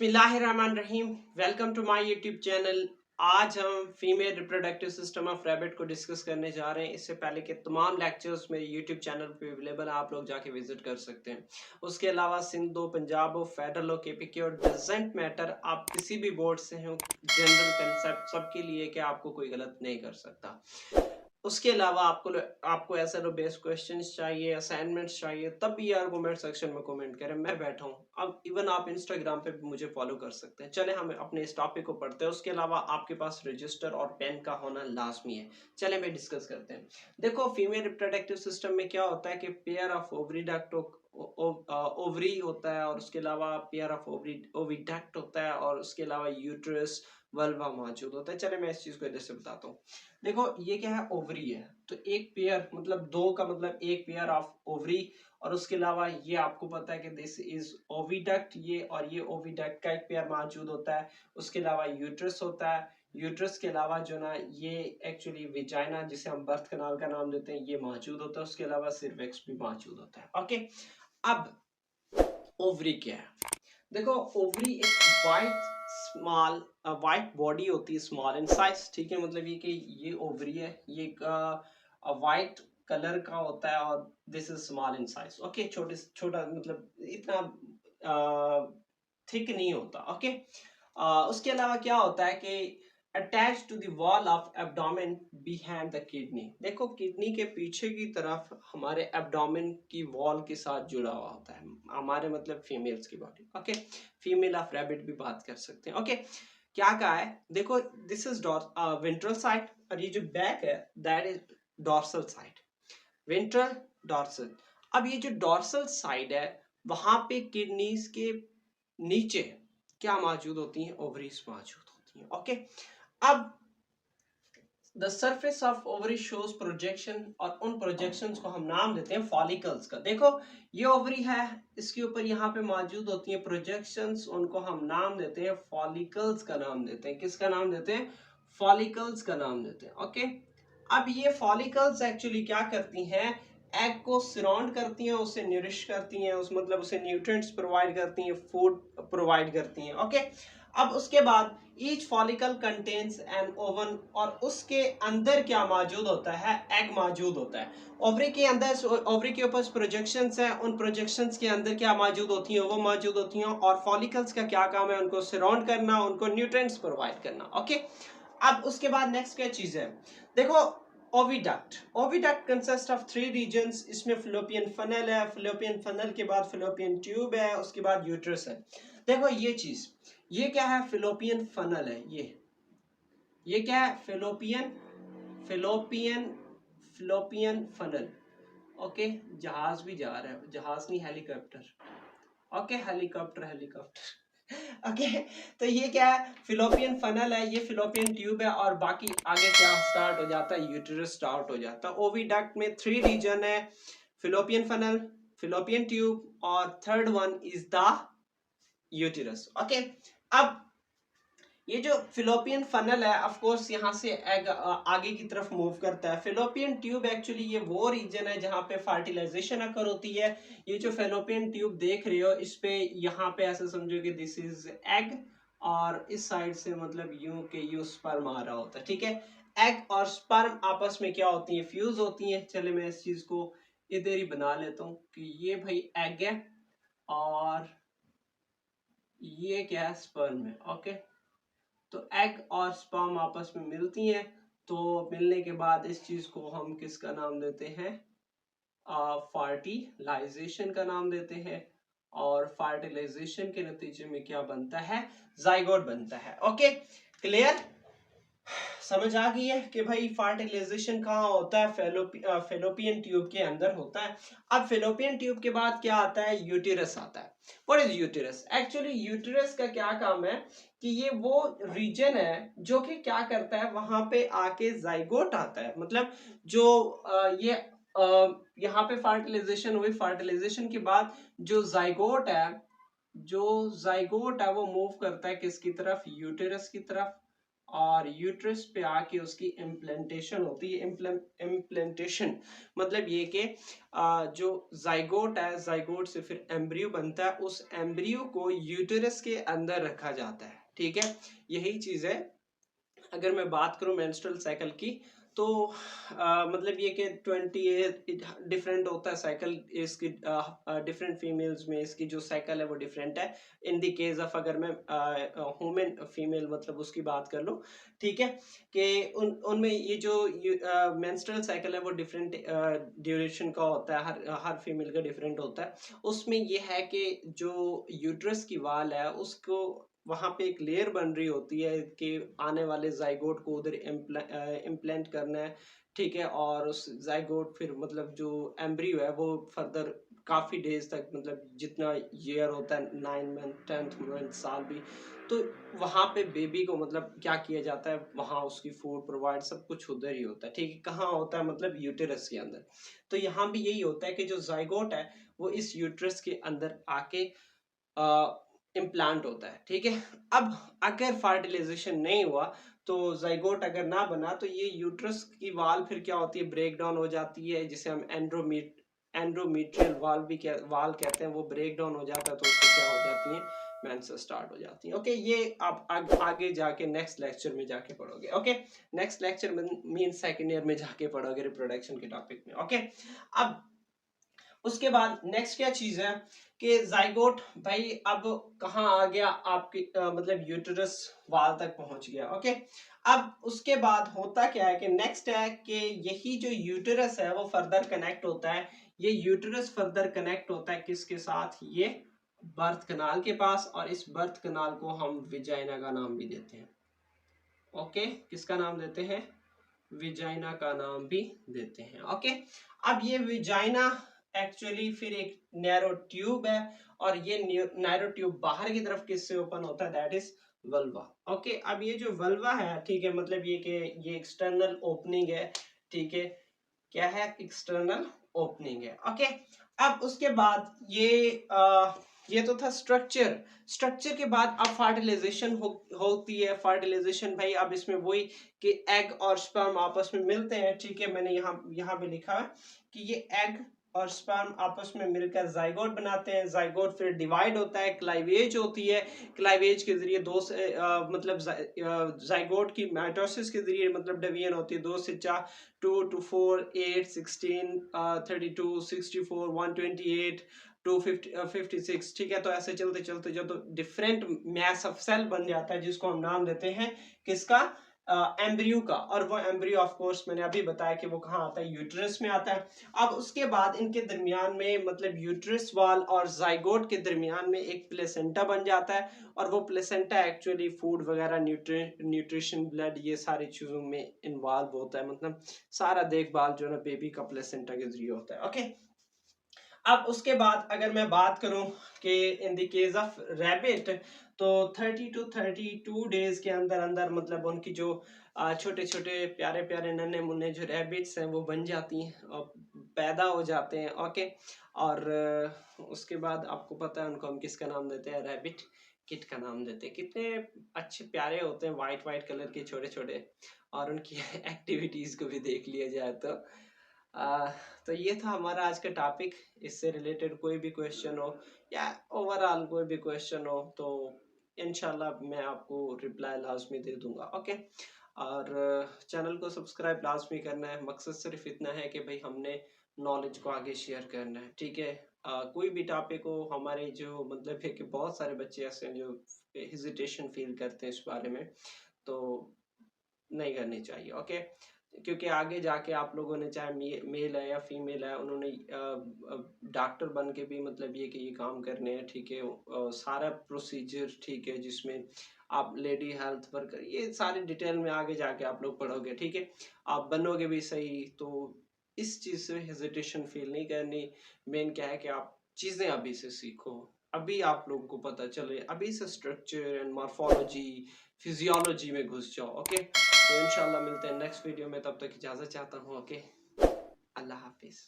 बिस्मिल्लाहिर्रहमानिर्रहीम। Welcome to my YouTube channel. आज हम female reproductive system of rabbit को डिस्कस करने जा रहे हैं। इससे पहले के तमाम लेक्चर्स मेरे यूट्यूब चैनल पे अवेलेबल है, आप लोग जाके विजिट कर सकते हैं। उसके अलावा सिंध हो, पंजाब हो, फेडरल हो, केपीके हो, डजेंट मैटर, आप किसी भी बोर्ड से हो, जनरल कंसेप्ट सबके लिए कि आपको कोई गलत नहीं कर सकता। उसके अलावा आपको ऐसा बेस्ड क्वेश्चंस चाहिए, असाइनमेंट्स चाहिए, तब भी यार कमेंट सेक्शन में कमेंट करें, मैं बैठा हूँ। अब इवन आप इंस्टाग्राम पे भी मुझे फॉलो कर सकते हैं। चले हम अपने इस टॉपिक को पढ़ते हैं। उसके अलावा आपके पास रजिस्टर और पेन का होना लाजमी है। चले मैं डिस्कस करते हैं। देखो, फीमेल रिप्रोडक्टिव सिस्टम में क्या होता है कि पेयर ऑफ ओवरीडक्ट ओवरी होता है, और उसके अलावा पेयर ऑफ ओविडक्ट होता है, और उसके अलावा यूट्रस वल्वा मौजूद होता है। चले मैं इस चीज को इधर से बताता हूँ। देखो, ये क्या है, ओवरी है। तो एक पेयर मतलब दो का मतलब एक पेयर ऑफ ओवरी, और उसके अलावा ये आपको पता है कि दिस इज ओविडक्ट, ये और ये ओविडक्ट का एक पेयर मौजूद होता है। उसके अलावा यूट्रस होता है। यूट्रस के अलावा जो ना ये एक्चुअली विजाइना, जिसे हम बर्थ कनाल का नाम देते हैं, ये मौजूद होता है। उसके अलावा सिर्वेक्स भी मौजूद होता है। ओके, अब ओवरी क्या है? देखो, ओवरी एक स्मॉल वाइट बॉडी होती है, स्मॉल इन साइज। ठीक है, मतलब ये कि ये ओवरी है, ये वाइट कलर का होता है, और this is small in size. Okay, छोटे छोटा मतलब इतना थिक नहीं होता। ओके, उसके अलावा क्या होता है कि attach to the wall of abdomen behind the kidney. देखो, किडनी के पीछे की तरफ हमारे एब्डोमेन की वॉल के साथ जुड़ा हुआ होता है, हमारे मतलब फीमेल्स की body. Okay, female of rabbit भी बात कर सकते हैं। ओके, क्या कहा है? देखो, दिस इज वेंट्रल साइड, और ये जो बैक है that is dorsal side. Ventral, dorsal. अब ये जो डॉर्सल साइड है, वहां पे किडनीज के नीचे क्या मौजूद होती हैं? ओवरीज मौजूद होती हैं। ओके, अब the surface of ovary shows projection, और उन प्रोजेक्शंस को हम नाम देते हैं फॉलिकल्स का। देखो, ये ओवरी है, इसके ऊपर यहाँ पे मौजूद होती हैं प्रोजेक्शंस, उनको हम नाम देते हैं फॉलिकल्स का नाम देते हैं। किसका नाम देते हैं? फॉलिकल्स का नाम देते हैं। ओके, अब ये फॉलिकल्स एक्चुअली क्या करती हैं? एग को सराउंड करती हैं, उसे न्यूरिश करती हैं, उस मतलब उसे न्यूट्रिएंट्स प्रोवाइड करती हैं, फूड प्रोवाइड करती हैं। ओके, अब उसके बाद each follicle contains an oven, और उसके अंदर क्या मौजूद होता है? एग मौजूद होता है। ओवरी के अंदर, ओवरी के ऊपर प्रोजेक्शंस हैं, उन प्रोजेक्शंस के अंदर क्या मौजूद होती हैं? वो मौजूद होती हैं, और फॉलिकल्स का क्या काम है? उनको सराउंड करना, उनको न्यूट्रिएंट्स प्रोवाइड करना। ओके, अब उसके बाद नेक्स्ट क्या चीज है? देखो, oviduct. Oviduct consist of 3 regions. इसमें फिलोपियन फनल है, फिलोपियन फनल के बाद फिलोपियन ट्यूब है, उसके बाद यूट्रस है। देखो, ये चीज, ये क्या है? फिलोपियन फनल है। ये क्या है? Fallopian fallopian funnel. ओके, जहाज भी जा रहा है, जहाज नहीं, हेलीकॉप्टर। Okay, helicopter. ओके, तो ये क्या है? फिलोपियन फनल है, ये फिलोपियन ट्यूब है, और बाकी आगे क्या स्टार्ट हो जाता है? यूटेरस स्टार्ट हो जाता है। ओविडक्ट में 3 रीजन है, फिलोपियन फनल, फिलोपियन ट्यूब, और third one is the uterus. Okay, अब ये जो फिलोपियन फनल है, ऑफ कोर्स यहाँ से एग आगे की तरफ मूव करता है। फिलोपियन ट्यूब एक्चुअली ये वो रीजन है जहाँ पे फर्टिलाइजेशन अकर होती है। ये जो फिलोपियन ट्यूब देख रहे हो, इस पे यहाँ पे ऐसे समझो कि दिस इज एग, और इस साइड से मतलब यूं के यूं स्पर्म आ रहा होता है। ठीक है, एग और स्पर्म आपस में क्या होती है? फ्यूज होती है। चले मैं इस चीज को इधर ही बना लेता हूँ कि ये भाई एग है, और ये क्या है? स्पर्म है। ओके, तो एग और स्पर्म आपस में मिलती हैं, तो मिलने के बाद इस चीज को हम किसका नाम देते हैं? फर्टिलाइजेशन का नाम देते हैं, और फर्टिलाइजेशन के नतीजे में क्या बनता है? जाइगोट बनता है। Okay, clear? समझ आ गई है कि भाई फर्टिलाइजेशन कहाँ होता है? फेलोपियन ट्यूब के अंदर होता है। अब फेलोपियन ट्यूब के बाद क्या आता है? यूटेरस आता है। What is uterus? Actually uterus का क्या काम है कि ये वो रीजन है जो कि क्या करता है, वहां पे आके जाइगोट आता है। मतलब जो ये यहाँ पे फर्टिलाइजेशन हुई, फर्टिलाइजेशन के बाद जो जाइगोट है वो मूव करता है किसकी तरफ? यूटेरस की तरफ, और यूट्रस पे आके उसकी इम्प्लांटेशन होती है। इम्प्लांटेशन मतलब ये कि जो जाइगोट है, जाइगोट से फिर एम्ब्रियो बनता है, उस एम्ब्रियो को यूटेरस के अंदर रखा जाता है। ठीक है, यही चीज है। अगर मैं बात करूं मेंस्ट्रुअल साइकिल की, तो मतलब ये कि 28 डिफरेंट होता है साइकिल इसकी, डिफरेंट फीमेल्स में इसकी जो साइकिल है वो डिफरेंट है। इन द केस ऑफ अगर मैं ह्यूमन फीमेल मतलब उसकी बात कर लूं, ठीक है, कि उनमें ये जो मेंस्ट्रुअल साइकिल है वो डिफरेंट ड्यूरेशन का होता है, हर फीमेल का डिफरेंट होता है। उसमें ये है कि जो यूट्रस की वाल है उसको वहां पे एक लेयर बन रही होती है कि आने वाले जाइगोट को उधर इम्प्लांट करना है। ठीक है, और उस जाइगोट फिर मतलब जो एम्ब्रियो है वो फर्दर काफी डेज तक, मतलब जितना ईयर होता है, 9 मंथ 10th मंथ साल भी, तो वहां पे बेबी को मतलब क्या किया जाता है, वहां उसकी फूड प्रोवाइड सब कुछ उधर ही होता है। ठीक है, कहाँ होता है, मतलब यूटेरस के अंदर। तो यहाँ भी यही होता है कि जो जाइगोट है वो इस यूटेरस के अंदर आके इम्प्लांट होता है। ठीक है, अब अगर फर्टिलाइजेशन नहीं हुआ, तो जाइगोट अगर ना बना, तो ये यूट्रस की वाल फिर क्या होती है, ब्रेक डाउन हो जाती है, जिसे हम एंड्रोमीट्रियल वाल भी वाल कहते हैं, वो ब्रेक डाउन हो जाता है, तो उससे क्या हो जाती है, मेंसेस स्टार्ट हो जाती है। ओके, ये आप आगे जाके नेक्स्ट लेक्चर में जाके पढ़ोगे। Okay, next lecture mean second year में जाके पढ़ोगे रिप्रोडक्शन के टॉपिक में। ओके, अब उसके बाद नेक्स्ट क्या चीज है कि जाइगोट भाई अब कहाँ आ गया, आपकी मतलब यूटेरस वाल तक पहुंच गया। ओके, अब उसके बाद होता क्या है कि नेक्स्ट है कि यही जो यूटेरस है वो फर्दर कनेक्ट होता है। ये यूटेरस फर्दर कनेक्ट होता है किसके साथ, ये बर्थ कनाल के पास, और इस बर्थ कनाल को हम विजाइना का नाम भी देते हैं। ओके, किसका नाम देते हैं, विजाइना का नाम भी देते हैं। ओके, अब ये विजाइना एक्चुअली फिर एक नैरो ट्यूब है, और ये नैरो ट्यूब बाहर की तरफ किससे ओपन होता है, दैट इज वल्वा। ओके, अब ये जो वल्वा है, ठीक है, मतलब ये कि ये एक्सटर्नल ओपनिंग है। ठीक है, क्या है, एक्सटर्नल ओपनिंग है। ओके, अब उसके बाद ये तो था स्ट्रक्चर। स्ट्रक्चर के बाद अब फर्टिलाइजेशन होती है। फर्टिलाइजेशन भाई अब इसमें वही कि एग और स्पर्म आपस में मिलते हैं। ठीक है, मैंने यहाँ पे लिखा है कि ये एग और स्पर्म आपस में मिलकर जाइगोट बनाते हैं। जाइगोट फिर डिवाइड होता है, क्लाइवेज होती है। क्लाइवेज के जरिए मतलब जाइगोट की माइटोसिस के जरिए मतलब डिवीजन होती है, 2 से 4, 2 to 4, 8, 16, 32, 64, 128, 256। ठीक है, तो ऐसे चलते चलते जो तो डिफरेंट मैस ऑफ सेल बन जाता है, जिसको हम नाम देते हैं किसका, एम्ब्रियो का। और वो एम्ब्रियो ऑफ कोर्स मैंने अभी बताया कि वो कहाँ आता है, यूट्रस में आता है। अब उसके बाद इनके दरमियान में मतलब यूट्रस वाल और जाइगोट के दरमियान में एक प्लेसेंटा बन जाता है, और वो प्लेसेंटा एक्चुअली फूड वगैरह, न्यूट्रिशन, ब्लड, ये सारी चीजों में इन्वॉल्व होता है। मतलब सारा देखभाल जो है ना बेबी का प्लेसेंटा के जरिए होता है। ओके, अब उसके बाद अगर मैं बात करूं कि in the case of rabbit, तो 30 to 32 डेज के अंदर अंदर मतलब उनकी जो छोटे छोटे प्यारे प्यारे नन्हे मुन्ने जो रैबिट्स हैं वो बन जाती हैं और पैदा हो जाते हैं। ओके, और उसके बाद आपको पता है उनको हम किसका नाम देते हैं, रैबिट किट का नाम देते हैं। कितने अच्छे प्यारे होते हैं, वाइट वाइट कलर के छोटे छोटे, और उनकी एक्टिविटीज को भी देख लिया जाए तो आ, तो ये था हमारा आज का टॉपिक। इससे रिलेटेड कोई भी क्वेश्चन हो या ओवरऑल कोई भी क्वेश्चन हो तो इंशाल्लाह मैं आपको रिप्लाई लाजमी दे दूंगा। ओके, और चैनल को सब्सक्राइब लाजमी करना है। मकसद सिर्फ इतना है कि भाई हमने नॉलेज को आगे शेयर करना है। ठीक है, कोई भी टॉपिक हो, हमारे जो मतलब है कि बहुत सारे बच्चे ऐसे हैं जो हेजिटेशन फील करते हैं इस बारे में, तो नहीं करनी चाहिए। ओके, क्योंकि आगे जाके आप लोगों ने चाहे मेल है या फीमेल है, उन्होंने डॉक्टर बन के भी मतलब ये कि ये काम करने हैं। ठीक है, सारा प्रोसीजर, ठीक है, जिसमें आप लेडी हेल्थ वर्कर ये सारी डिटेल में आगे जाके आप लोग पढ़ोगे। ठीक है, आप बनोगे भी सही, तो इस चीज से हेजिटेशन फील नहीं करनी। मेन क्या है कि आप चीजें अभी से सीखो, अभी आप लोगों को पता चले, अभी से स्ट्रक्चर एंड मॉर्फोलॉजी, फिजियोलॉजी में घुस जाओ। ओके, तो इंशाल्लाह मिलते हैं नेक्स्ट वीडियो में, तब तक इजाजत चाहता हूँ। ओके, अल्लाह हाफिज।